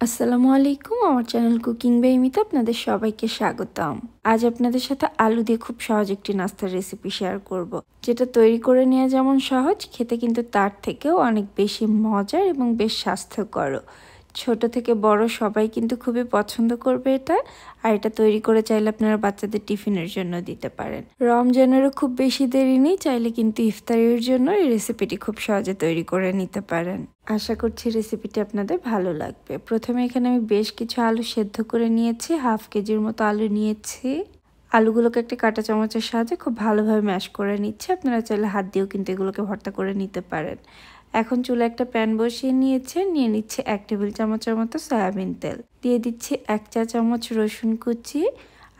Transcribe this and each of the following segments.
আসসালামু আলাইকুম, আমার চ্যানেল কুকিং বাই মিতা আপনাদের সবাইকে স্বাগতম। আজ আপনাদের সাথে আলু দিয়ে খুব সহজ একটি নাস্তার রেসিপি শেয়ার করব, যেটা তৈরি করে নেওয়া যেমন সহজ, খেতে কিন্তু তার থেকেও অনেক বেশি মজার এবং বেশ স্বাস্থ্যকর। ছোট থেকে বড় সবাই কিন্তু খুবই পছন্দ করবে এটা। আর এটা তৈরি করে চাইলে আপনারা বাচ্চাদের টিফিনের জন্য দিতে পারেন। রমজানেরও খুব বেশি দেরি নেই, চাইলে কিন্তু ইফতারের জন্য এই রেসিপিটি খুব সহজে তৈরি করে নিতে পারেন। আশা করছি রেসিপিটি আপনাদের ভালো লাগবে। প্রথমে এখানে আমি বেশ কিছু আলু সেদ্ধ করে নিয়েছি, হাফ কেজির মতো আলু নিয়েছি। আলুগুলোকে একটা কাঁটা চামচের সাহায্যে খুব ভালোভাবে ম্যাশ করে নিচ্ছি। আপনারা চাইলে হাত দিয়েও কিন্তু এগুলোকে ভর্তা করে নিতে পারেন। এখন চুলে একটা প্যান বসিয়ে নিয়ে নিচ্ছি 1 টেবিল চামচের মতো সয়াবিন তেল। দিয়ে দিচ্ছি 1 চা চামচ রসুন কুচি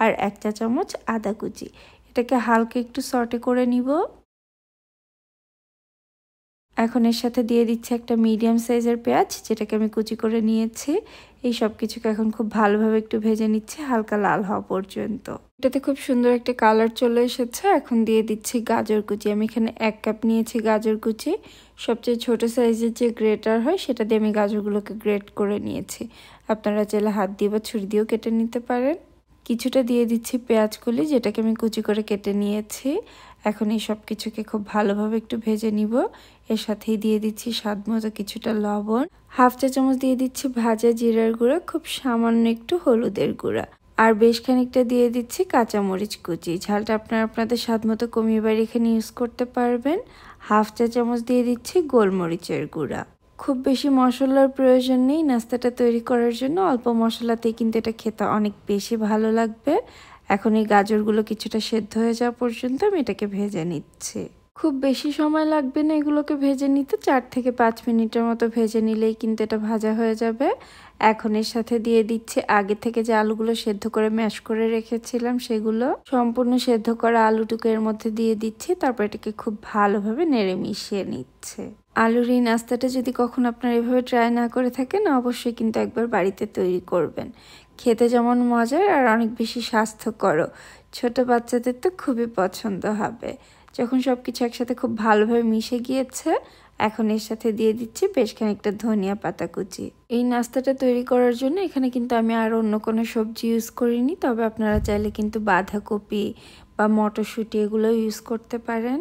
আর 1 চা চামচ আদা কুচি। এটাকে হালকা একটু সটে করে নিব। এখন এর সাথে দিয়ে দিচ্ছি একটা মিডিয়াম সাইজের পেঁয়াজ, যেটাকে আমি কুচি করে নিয়েছি। এই সব কিছুকে এখন খুব ভালোভাবে একটু ভেজে নিচ্ছি, হালকা লাল হওয়া পর্যন্ত। এটাতে খুব সুন্দর একটা কালার চলে এসেছে। এখন দিয়ে দিচ্ছি গাজর কুচি। আমি এখানে 1 কাপ নিয়েছি গাজর কুচি। সবচেয়ে ছোট সাইজের যে গ্রেটার হয় সেটা দিয়ে আমি গাজরগুলোকে গ্রেট করে নিয়েছি। আপনারা চাইলে হাত দিয়ে বা ছুরি দিয়েও কেটে নিতে পারেন। কিছুটা দিয়ে দিচ্ছি পেঁয়াজ কলি, যেটাকে আমি কুচি করে কেটে নিয়েছি। এখন এই সব কিছুকে খুব ভালোভাবে একটু ভেজে নিব। এর সাথেই দিয়ে দিচ্ছি স্বাদ মতো কিছুটা লবণ, হাফ চা চামচ দিয়ে দিচ্ছি ভাজা জিরার গুঁড়া, খুব সামান্য একটু হলুদের গুঁড়া, আর বেশ খানিকটা দিয়ে দিচ্ছি কাঁচামরিচ কুচি। ঝালটা আপনারা আপনাদের স্বাদ মতো কমিয়ে বাড়িয়ে এখানে ইউজ করতে পারবেন। হাফ চা চামচ দিয়ে দিচ্ছি গোলমরিচের গুঁড়া। খুব বেশি মশলার প্রয়োজন নেই নাস্তাটা তৈরি করার জন্য, অল্প মশলাতেই কিন্তু এটা খেতে অনেক বেশি ভালো লাগবে। এখন এই গাজরগুলো কিছুটা সেদ্ধ হয়ে যাওয়া পর্যন্ত আমি এটাকে ভেজে নিচ্ছি। খুব বেশি সময় লাগবে না এগুলোকে ভেজে নিতে, 4 থেকে 5 মিনিটের মতো ভেজে নিলেই কিন্তু এটা ভাজা হয়ে যাবে। এখন এর সাথে দিয়ে দিচ্ছি আগে থেকে যে আলুগুলো সেদ্ধ করে ম্যাশ করে রেখেছিলাম, সেগুলো সম্পূর্ণ সেদ্ধ করা আলুটুকু এর মধ্যে দিয়ে দিচ্ছি। তারপর এটাকে খুব ভালোভাবে নেড়ে মিশিয়ে নিচ্ছে। আলুর এই নাস্তাটা যদি কখনো আপনারা এভাবে ট্রাই না করে থাকেন, অবশ্যই কিন্তু একবার বাড়িতে তৈরি করবেন। খেতে যেমন মজার আর অনেক বেশি স্বাস্থ্যকর। ছোট বাচ্চাদের তো খুবই পছন্দ হবে। যখন সব কিছু একসাথে খুব ভালোভাবে মিশে গিয়েছে, এখন এর সাথে দিয়ে দিচ্ছি বেশ খানিকটা ধনিয়া পাতা কুচি। এই নাস্তাটা তৈরি করার জন্য এখানে কিন্তু আমি আর অন্য কোনো সবজি ইউজ করিনি, তবে আপনারা চাইলে কিন্তু বাঁধাকপি বা মটরশুঁটি এগুলো ইউজ করতে পারেন।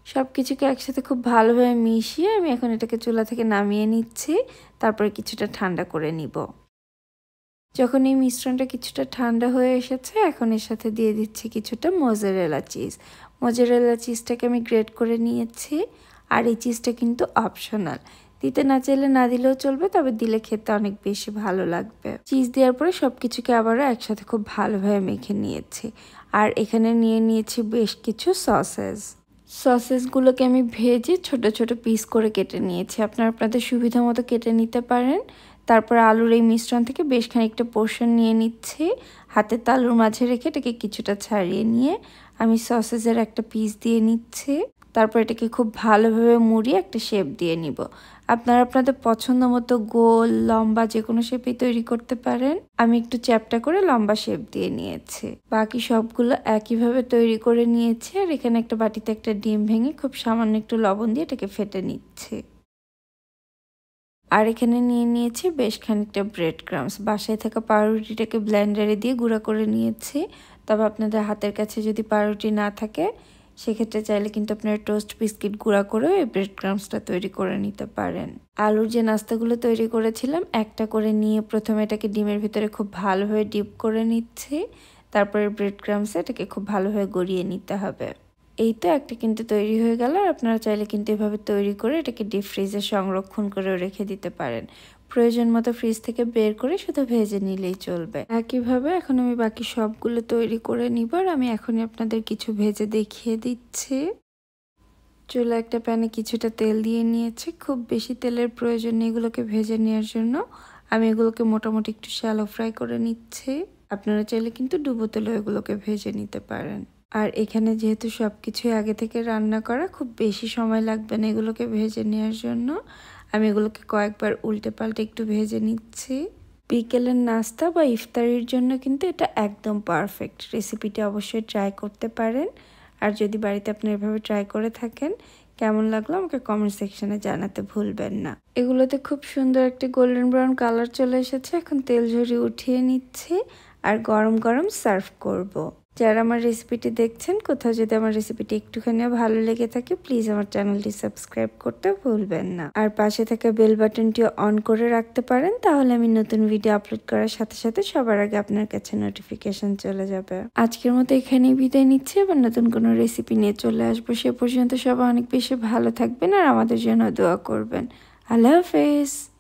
সব কিছুকে একসাথে খুব ভালোভাবে মিশিয়ে আমি এখন এটাকে চুলা থেকে নামিয়ে নিচ্ছি। তারপরে কিছুটা ঠান্ডা করে নিব। যখন এই মিশ্রণটা কিছুটা ঠান্ডা হয়ে এসেছে, এখন এর সাথে দিয়ে দিচ্ছি কিছুটা মোজারেলা চিজ। মোজারেলা চিজটাকে আমি গ্রেট করে নিয়েছি। আর এই চিজটা কিন্তু অপশনাল, দিতে না চাইলে না দিলেও চলবে, তবে দিলে খেতে অনেক বেশি ভালো লাগবে। চিজ দেওয়ার পরে সব কিছুকে আবারও একসাথে খুব ভালোভাবে মেখে নিয়েছি। আর এখানে নিয়ে নিয়েছি বেশ কিছু সসেসগুলোকে আমি ভেজে ছোট ছোট পিস করে কেটে নিয়েছি। আপনারা আপনাদের সুবিধা মতো কেটে নিতে পারেন। তারপর আলুর এই মিশ্রণ থেকে বেশ খানিকটা পোর্শন নিয়ে নিচ্ছি। হাতের তালুর মাঝে রেখে এটাকে কিছুটা ছাড়িয়ে নিয়ে আমি সসেসের একটা পিস দিয়ে নিচ্ছি। তারপর এটাকে খুব ভালোভাবে মুড়িয়ে একটা শেপ দিয়ে নিব। আপনারা আপনাদের পছন্দ মতো গোল, লম্বা যে কোনো শেপই তৈরি করতে পারেন। আমি একটু চ্যাপ্টা করে লম্বা শেপ দিয়ে নিয়েছি। বাকি সবগুলো একইভাবে তৈরি করে নিয়েছি। আর এখানে একটা বাটিতে একটা ডিম ভেঙে খুব সামান্য একটু লবণ দিয়ে এটাকে ফেটে নিচ্ছি। আর এখানে নিয়ে নিয়েছি বেশ খানিকটা ব্রেড ক্রাম্বস। বাসায় থাকা পাউরুটিটাকে ব্লেন্ডারে দিয়ে গুঁড়া করে নিয়েছি। তবে আপনাদের হাতের কাছে যদি পাউরুটি না থাকে, সেক্ষেত্রে চাইলে কিন্তু আপনারা টোস্ট বিস্কিট গুঁড়া করে এই ব্রেড ক্রাম্বসটা তৈরি করে নিতে পারেন। আলুর যে নাস্তাগুলো তৈরি করেছিলাম, একটা করে নিয়ে প্রথমে এটাকে ডিমের ভিতরে খুব ভালোভাবে ডিপ করে নিচ্ছি। তারপরে ব্রেড ক্রাম্বসে এটাকে খুব ভালোভাবে গড়িয়ে নিতে হবে। এই তো একটা কিন্তু তৈরি হয়ে গেল। আর আপনারা চাইলে কিন্তু এভাবে তৈরি করে এটাকে ডিপ ফ্রিজে সংরক্ষণ করেও রেখে দিতে পারেন। প্রয়োজন মতো ফ্রিজ থেকে বের করে শুধু ভেজে নিলেই চলবে। একইভাবে এখন আমি বাকি সবগুলো তৈরি করে নিব। আর আমি এখনই আপনাদের কিছু ভেজে দেখিয়ে দিচ্ছি। চুলা একটা প্যানে কিছুটা তেল দিয়ে নিয়েছি। খুব বেশি তেলের প্রয়োজন নেই এগুলোকে ভেজে নেওয়ার জন্য। আমি এগুলোকে মোটামুটি একটু শ্যালো ফ্রাই করে নিচ্ছি। আপনারা চাইলে কিন্তু ডুবো তেলে এগুলোকে ভেজে নিতে পারেন। আর এখানে যেহেতু সব কিছুই আগে থেকে রান্না করা, খুব বেশি সময় লাগবে না এগুলোকে ভেজে নেওয়ার জন্য। আমি এগুলোকে কয়েকবার উল্টে পাল্টে একটু ভেজে নিচ্ছি। বিকেলের নাস্তা বা ইফতারির জন্য কিন্তু এটা একদম পারফেক্ট। রেসিপিটা অবশ্যই ট্রাই করতে পারেন। আর যদি বাড়িতে আপনি এভাবে ট্রাই করে থাকেন, কেমন লাগলো আমাকে কমেন্ট সেকশনে জানাতে ভুলবেন না। এগুলোতে খুব সুন্দর একটা গোল্ডেন ব্রাউন কালার চলে এসেছে। এখন তেল ঝরিয়ে উঠিয়ে নিচ্ছি আর গরম গরম সার্ভ করব। যারা আমার রেসিপিটি দেখছেন, কোথাও যদি আমার রেসিপিটি একটুখানিও ভালো লেগে থাকে প্লিজ আমার চ্যানেলটি সাবস্ক্রাইব করতে ভুলবেন না। আর পাশে থাকা বেল বাটনটিও অন করে রাখতে পারেন, তাহলে আমি নতুন ভিডিও আপলোড করার সাথে সাথে সবার আগে আপনার কাছে নোটিফিকেশন চলে যাবে। আজকের মতো এখানেই বিদায় নিচ্ছি, আবার নতুন কোনো রেসিপি নিয়ে চলে আসবো। সে পর্যন্ত সবাই অনেক বেশি ভালো থাকবেন আর আমাদের জন্য দোয়া করবেন। আল্লাহ হাফেজ।